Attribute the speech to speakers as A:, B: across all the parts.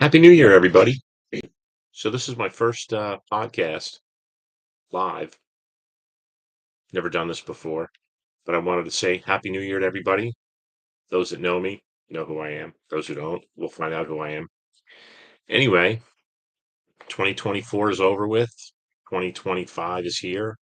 A: Happy New Year, everybody. So this is my first podcast live. Never done this before, but I wanted to say Happy New Year to everybody. Those that know me know who I am. Those who don't will find out who I am. Anyway, 2024 is over with. 2025 is here.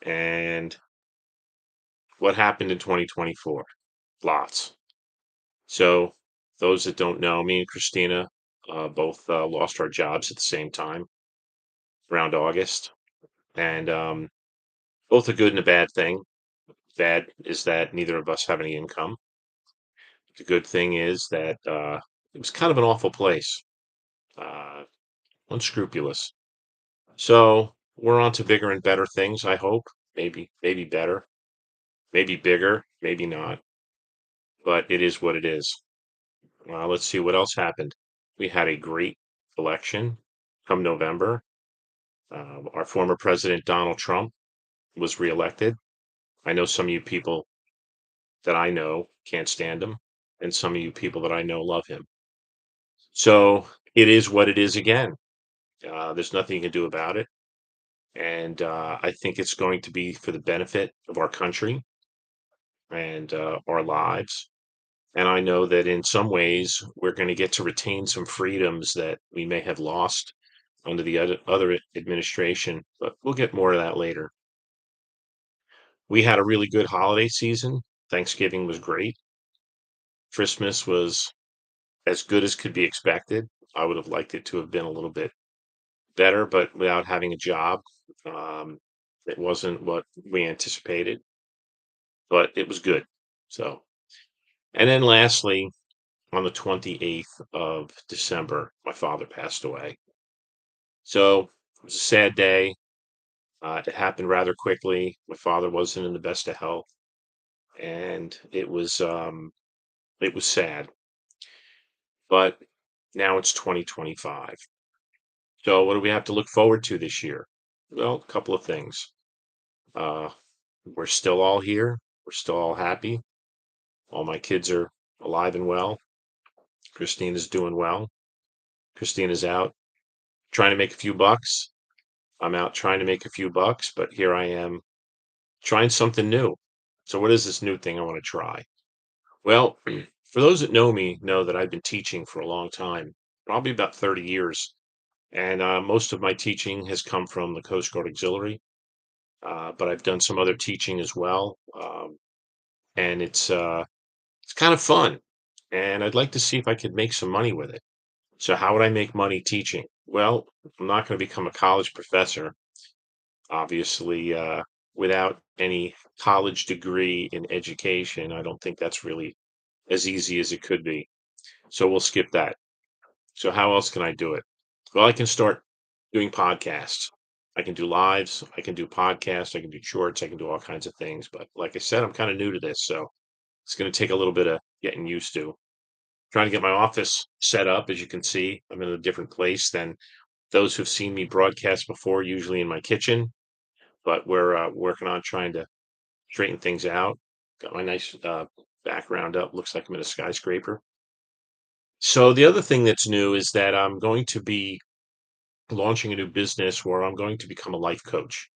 A: And what happened in 2024? Lots. So those that don't know, me and Christina both lost our jobs at the same time around August. And both a good and a bad thing. Bad is that neither of us have any income. The good thing is that it was kind of an awful place, uh, unscrupulous. So we're on to bigger and better things, I hope. Maybe better, maybe bigger, maybe not. But it is what it is. Let's see what else happened. We had a great election come November. Our former president, Donald Trump, was reelected. I know some of you people that I know can't stand him, and some of you people that I know love him. So it is what it is again. There's nothing you can do about it. And I think it's going to be for the benefit of our country and our lives. And I know that in some ways we're going to get to retain some freedoms that we may have lost under the other administration, but we'll get more of that later. We had a really good holiday season. Thanksgiving was great. Christmas was as good as could be expected. I would have liked it to have been a little bit better, but without having a job, um, it wasn't what we anticipated, but it was good. So, and then lastly, on the 28th of December, my father passed away. So it was a sad day. It happened rather quickly. My father wasn't in the best of health, and it was sad. But now it's 2025. So what do we have to look forward to this year? Well, a couple of things. Uh, we're still all here. We're still all happy. All my kids are alive and well. Christina's doing well. Christina's out trying to make a few bucks. I'm out trying to make a few bucks, but here I am trying something new. So, what is this new thing I want to try? Well, for those that know me, know that I've been teaching for a long time, probably about 30 years. And most of my teaching has come from the Coast Guard Auxiliary, but I've done some other teaching as well. And it's kind of fun. And I'd like to see if I could make some money with it. So how would I make money teaching? Well, I'm not going to become a college professor, obviously, without any college degree in education. I don't think that's really as easy as it could be. So we'll skip that. So how else can I do it? Well, I can start doing podcasts. I can do lives. I can do podcasts. I can do shorts. I can do all kinds of things. But like I said, I'm kind of new to this, so it's going to take a little bit of getting used to. Trying to get my office set up. As you can see, I'm in a different place than those who've seen me broadcast before, usually in my kitchen, but we're working on trying to straighten things out. Got my nice background up. Looks like I'm in a skyscraper. So the other thing that's new is that I'm going to be launching a new business where I'm going to become a life coach.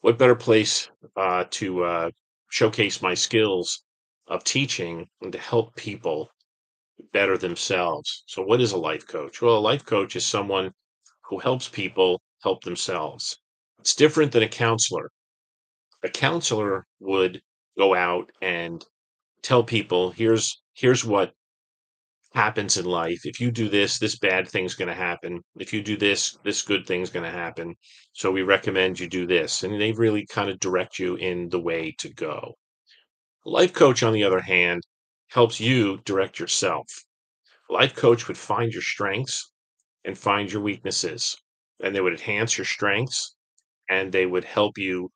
A: What better place to showcase my skills of teaching and to help people better themselves? So, what is a life coach? Well, a life coach is someone who helps people help themselves. It's different than a counselor. A counselor would go out and tell people, here's what happens in life. If you do this, this bad thing's going to happen. If you do this, this good thing's going to happen. So we recommend you do this. And they really kind of direct you in the way to go. A life coach, on the other hand, helps you direct yourself. A life coach would find your strengths and find your weaknesses, and they would enhance your strengths and they would help you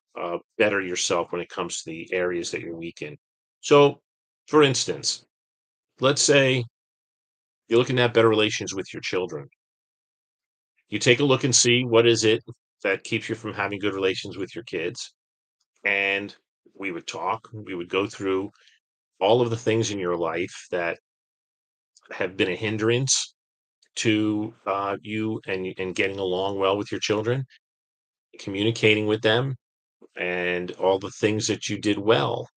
A: better yourself when it comes to the areas that you're weak in. So, for instance, let's say you're looking at better relations with your children. You take a look and see what is it that keeps you from having good relations with your kids. And we would talk, we would go through all of the things in your life that have been a hindrance to you and getting along well with your children, communicating with them, and all the things that you did well,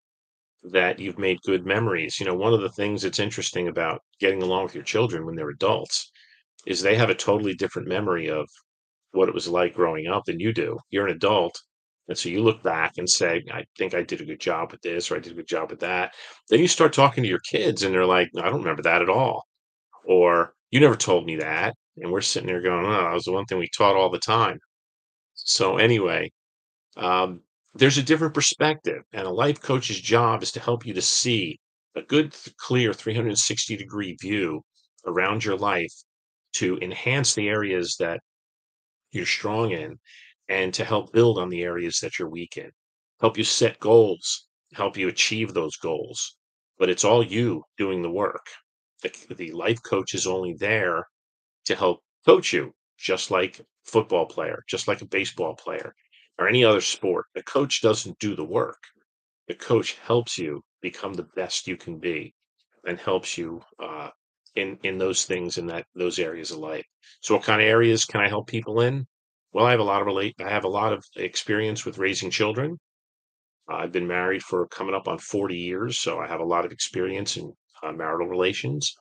A: that you've made good memories. One of the things that's interesting about getting along with your children when they're adults is they have a totally different memory of what it was like growing up than you do. You're an adult. And so you look back and say, I think I did a good job with this, or I did a good job with that. Then you start talking to your kids and they're like, I don't remember that at all. Or you never told me that. And we're sitting there going, oh, that was the one thing we taught all the time. So anyway, um, there's a different perspective, and a life coach's job is to help you to see a good, clear 360-degree view around your life to enhance the areas that you're strong in and to help build on the areas that you're weak in. Help you set goals, help you achieve those goals. But it's all you doing the work. The life coach is only there to help coach you, just like a football player, just like a baseball player, or any other sport. The coach doesn't do the work. The coach helps you become the best you can be and helps you in those things in those areas of life. So, what kind of areas can I help people in? Well, I have a lot of experience with raising children. I've been married for coming up on 40 years, so I have a lot of experience in marital relations.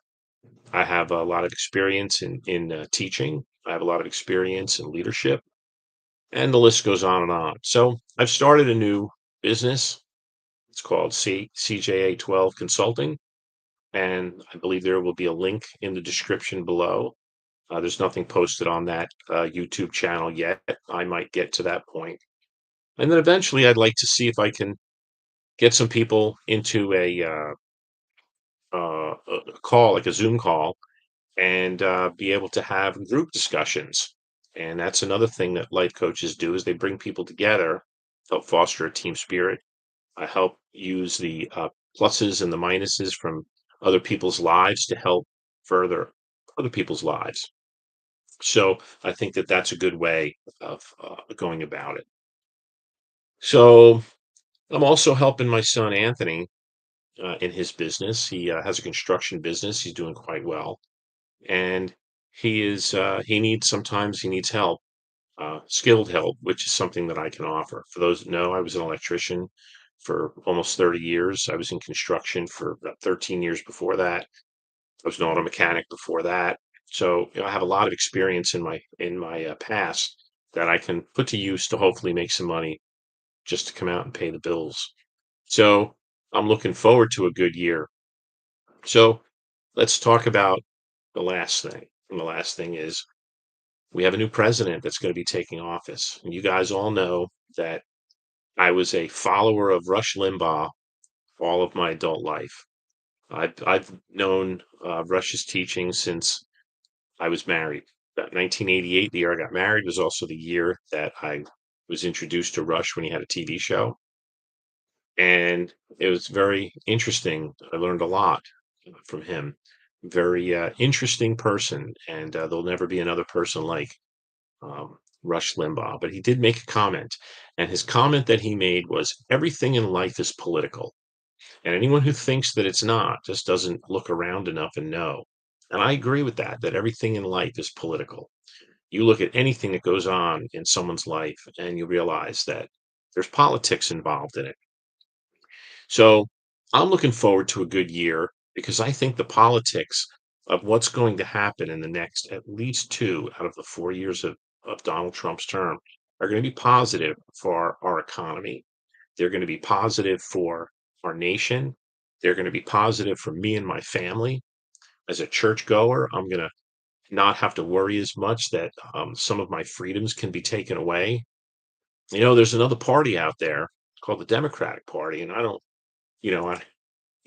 A: I have a lot of experience in teaching. I have a lot of experience in leadership, and the list goes on and on. So I've started a new business. It's called CJA 12 Consulting, and I believe there will be a link in the description below. There's nothing posted on that YouTube channel yet. I might get to that point, and then eventually, I'd like to see if I can get some people into a call, like a Zoom call, and be able to have group discussions. And that's another thing that life coaches do is they bring people together, help foster a team spirit. I help use the pluses and the minuses from other people's lives to help further other people's lives. So I think that that's a good way of going about it. So I'm also helping my son Anthony in his business. He has a construction business. He's doing quite well, and he needs sometimes he needs help, skilled help, which is something that I can offer. For those that know, I was an electrician for almost 30 years. I was in construction for about 13 years before that. I was an auto mechanic before that. So, I have a lot of experience in my past that I can put to use to hopefully make some money just to come out and pay the bills. So, I'm looking forward to a good year. So, let's talk about the last thing. And the last thing is we have a new president that's going to be taking office. And you guys all know that I was a follower of Rush Limbaugh all of my adult life. I've known Rush's teaching since I was married. About 1988, the year I got married, was also the year that I was introduced to Rush when he had a TV show. And it was very interesting. I learned a lot from him. Very interesting person. And there'll never be another person like Rush Limbaugh. But he did make a comment. And his comment that he made was everything in life is political. And anyone who thinks that it's not just doesn't look around enough and know. And I agree with that, that everything in life is political. You look at anything that goes on in someone's life and you realize that there's politics involved in it. So I'm looking forward to a good year because I think the politics of what's going to happen in the next at least 2 out of the 4 years of Donald Trump's term are going to be positive for our economy. They're going to be positive for our nation. They're going to be positive for me and my family. As a churchgoer, I'm going to not have to worry as much that some of my freedoms can be taken away. There's another party out there called the Democratic Party, and I don't, a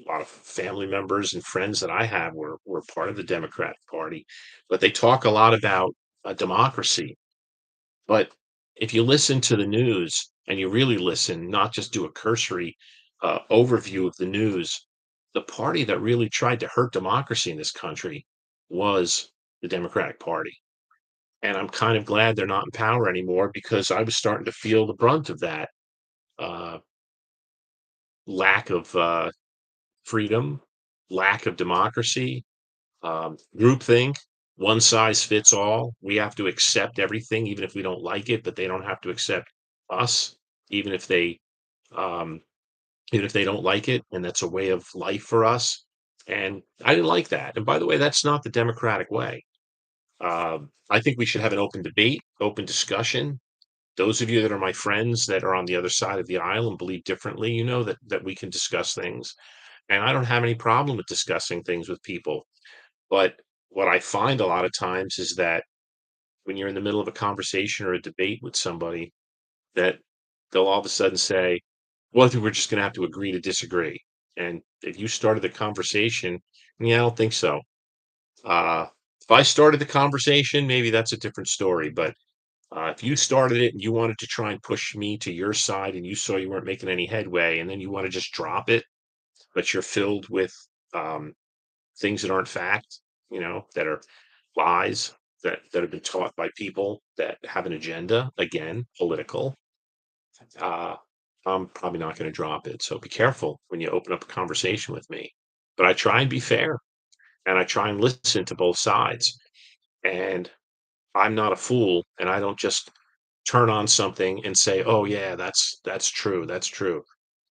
A: lot of family members and friends that I have were part of the Democratic Party, but they talk a lot about democracy. But if you listen to the news and you really listen, not just do a cursory overview of the news, the party that really tried to hurt democracy in this country was the Democratic Party. And I'm kind of glad they're not in power anymore because I was starting to feel the brunt of that uh, lack of freedom, lack of democracy, groupthink. one size fits all. We have to accept everything, even if we don't like it, but they don't have to accept us, even if they um, even if they don't like it, and that's a way of life for us. And I didn't like that. And by the way, that's not the democratic way. I think we should have an open debate, open discussion. Those of you that are my friends that are on the other side of the aisle and believe differently, you know that we can discuss things. And I don't have any problem with discussing things with people. But what I find a lot of times is that when you're in the middle of a conversation or a debate with somebody, that they'll all of a sudden say, well, I think we're just going to have to agree to disagree. And if you started the conversation, yeah, I don't think so. Uh, if I started the conversation, maybe that's a different story. But if you started it and you wanted to try and push me to your side and you saw you weren't making any headway and then you want to just drop it, but you're filled with um, things that aren't fact, that are lies that have been taught by people that have an agenda, again, political, uh, I'm probably not going to drop it. So be careful when you open up a conversation with me. But I try and be fair and I try and listen to both sides. And I'm not a fool and I don't just turn on something and say, "Oh yeah, that's true. That's true."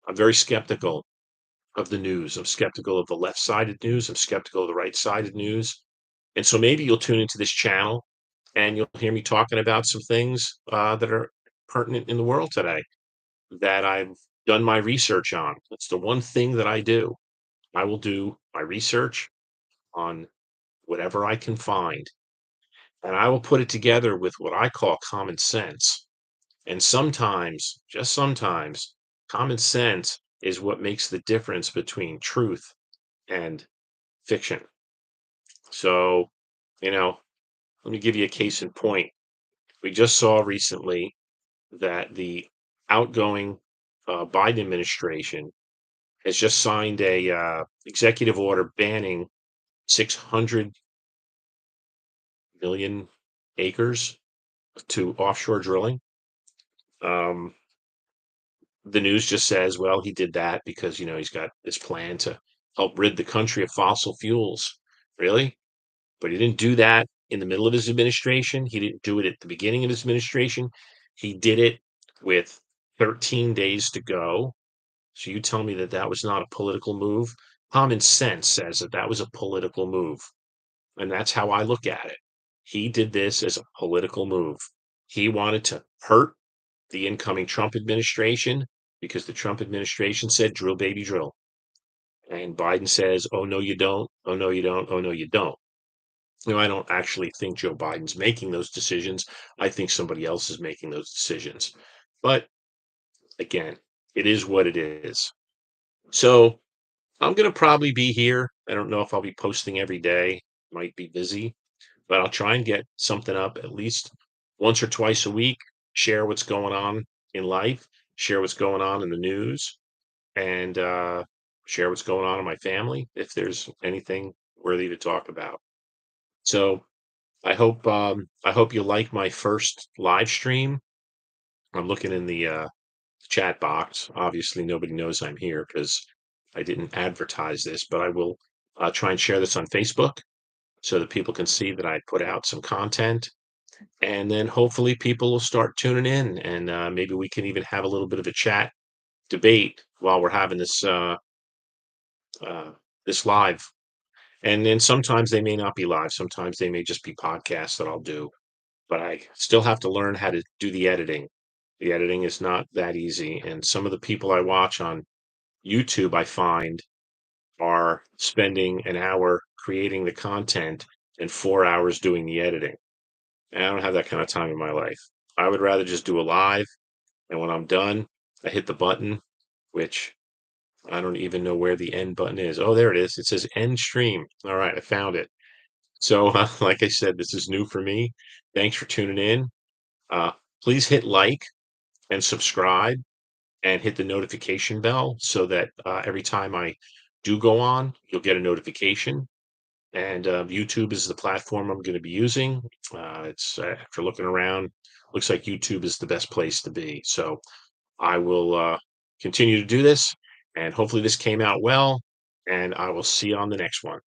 A: I'm very skeptical of the news. I'm skeptical of the left-sided news. I'm skeptical of the right-sided news. And so maybe you'll tune into this channel and you'll hear me talking about some things that are pertinent in the world today that I've done my research on. That's the one thing that I do. I will do my research on whatever I can find, and I will put it together with what I call common sense. And sometimes, just sometimes, common sense is what makes the difference between truth and fiction. So, you know, let me give you a case in point. We just saw recently that the outgoing Biden administration has just signed a executive order banning 600 million acres to offshore drilling. Um, the news just says, well, he did that because he's got this plan to help rid the country of fossil fuels. Really? But he didn't do that in the middle of his administration. He didn't do it at the beginning of his administration. He did it with 13 days to go. So you tell me that that was not a political move? Common sense says that that was a political move. And that's how I look at it. He did this as a political move. He wanted to hurt the incoming Trump administration because the Trump administration said, drill, baby, drill. And Biden says, oh, no, you don't. Oh, no, you don't. Oh, no, you don't. I don't actually think Joe Biden's making those decisions. I think somebody else is making those decisions. But again, it is what it is. So I'm going to probably be here. I don't know if I'll be posting every day. Might be busy, but I'll try and get something up at least once or twice a week, share what's going on in life, share what's going on in the news, and share what's going on in my family if there's anything worthy to talk about. So I hope you like my first live stream. I'm looking in the chat box. Obviously, nobody knows I'm here because I didn't advertise this, but I will try and share this on Facebook so that people can see that I put out some content. And then hopefully people will start tuning in and maybe we can even have a little bit of a chat debate while we're having uh, this live. And then sometimes they may not be live. Sometimes they may just be podcasts that I'll do, but I still have to learn how to do the editing. The editing is not that easy. And some of the people I watch on YouTube, I find, are spending an hour creating the content and 4 hours doing the editing. And I don't have that kind of time in my life. I would rather just do a live, and when I'm done, I hit the button, which I don't even know where the end button is. Oh, there it is. It says end stream. All right, I found it. So, like I said, this is new for me. Thanks for tuning in. Uh, please hit like and subscribe and hit the notification bell so that every time I do go on, you'll get a notification. And YouTube is the platform I'm going to be using. It's after looking around, looks like YouTube is the best place to be. So I will continue to do this, and hopefully this came out well. And I will see you on the next one.